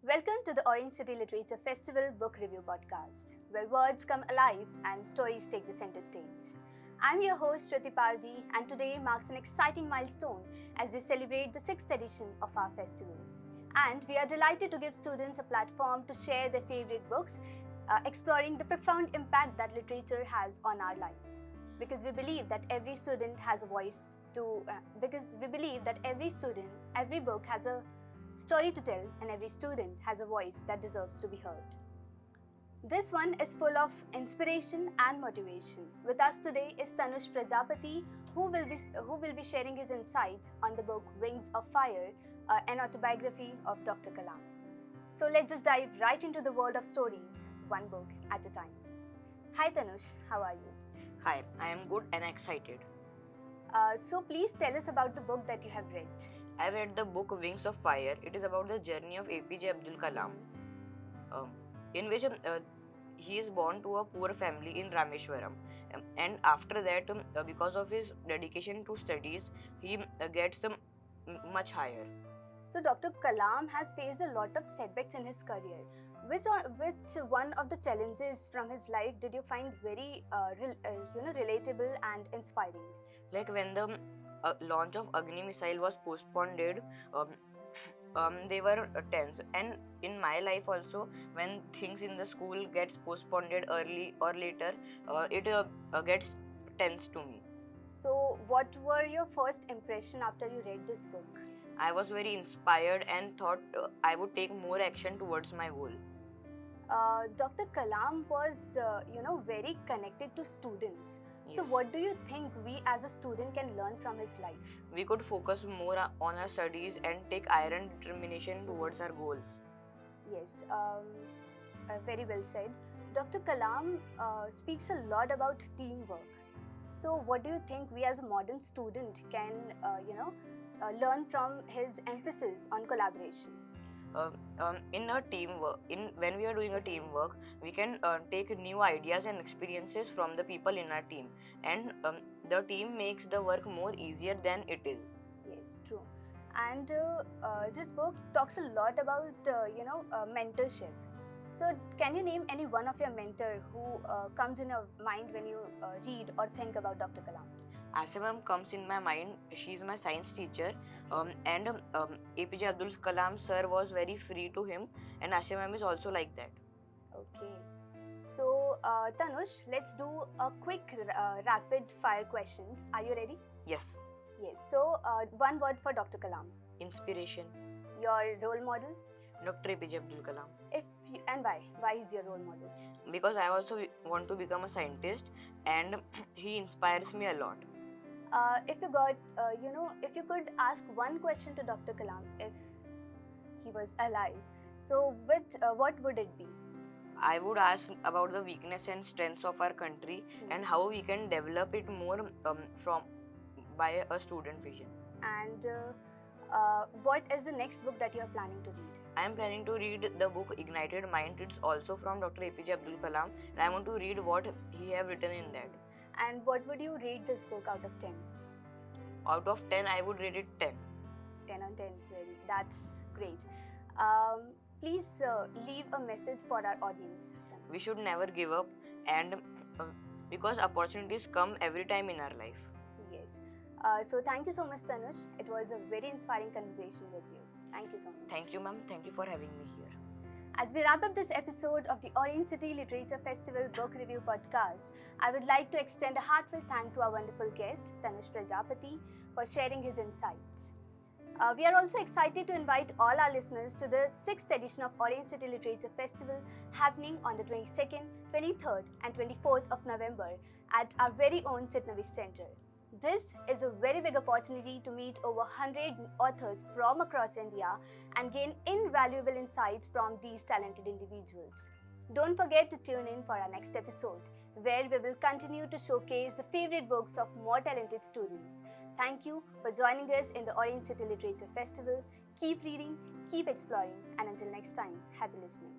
Welcome to the Orange City Literature Festival Book Review Podcast, where words come alive and stories take the center stage. I'm your host Shruti Pardi, and today marks an exciting milestone as we celebrate the 6th edition of our festival. And we are delighted to give students a platform to share their favorite books, exploring the profound impact that literature has on our lives. Because we believe that every student has a voice to, every book has a story to tell, and every student has a voice that deserves to be heard. This one is full of inspiration and motivation. With us today is Tanush Prajapati, who will be sharing his insights on the book Wings of Fire, an autobiography of Dr. Kalam. So let's just dive right into the world of stories, one book at a time. Hi Tanush, how are you? Hi, I am good and excited. So please tell us about the book that you have read. I read the book Wings of Fire. It is about the journey of A.P.J. Abdul Kalam, in which he is born to a poor family in Rameswaram. And after that, because of his dedication to studies, he gets much higher. So Dr. Kalam has faced a lot of setbacks in his career. Which one of the challenges from his life did you find very relatable and inspiring? Like when the launch of Agni missile was postponed, they were tense. And in my life also, when things in the school gets postponed early or later, it gets tense to me. So what were your first impression after you read this book? I was very inspired and thought I would take more action towards my goal. Dr. Kalam was, very connected to students. Yes. So what do you think we as a student can learn from his life? We could focus more on our studies and take iron determination towards our goals. Yes, very well said. Dr. Kalam speaks a lot about teamwork. So what do you think we as a modern student can, learn from his emphasis on collaboration? In a teamwork, when we are doing a teamwork, we can take new ideas and experiences from the people in our team, and the team makes the work more easier than it is. Yes, true. And this book talks a lot about mentorship. So can you name any one of your mentor who comes in your mind when you read or think about Dr. Kalam? Asimam comes in my mind. She is my science teacher, and APJ Abdul Kalam sir was very free to him, and Asimam is also like that. Okay. So Tanush, let's do a quick rapid fire questions. Are you ready? Yes. Yes. So one word for Dr. Kalam. Inspiration. Your role model? Dr. APJ Abdul Kalam. And why? Why is your role model? Because I also want to become a scientist, and he inspires me a lot. If you could ask one question to Dr. Kalam if he was alive, so what would it be? I would ask about the weakness and strengths of our country and how we can develop it more by a student vision. And what is the next book that you are planning to read? I am planning to read the book Ignited Mind. It's also from Dr. APJ Abdul Kalam, and I want to read what he have written in that. And what would you rate this book out of 10? Out of 10, I would rate it 10. 10 on 10, really. That's great. Please leave a message for our audience. We should never give up, and because opportunities come every time in our life. Yes. So thank you so much, Tanush. It was a very inspiring conversation with you. Thank you so much. Thank you, ma'am. Thank you for having me here. As we wrap up this episode of the Orange City Literature Festival Book Review Podcast, I would like to extend a heartfelt thank to our wonderful guest, Tanush Prajapati, for sharing his insights. We are also excited to invite all our listeners to the 6th edition of Orange City Literature Festival happening on the 22nd, 23rd and 24th of November at our very own Chitnavish Center. This is a very big opportunity to meet over 100 authors from across India and gain invaluable insights from these talented individuals. Don't forget to tune in for our next episode, where we will continue to showcase the favorite books of more talented students. Thank you for joining us in the Orange City Literature Festival. Keep reading, keep exploring, and until next time, happy listening.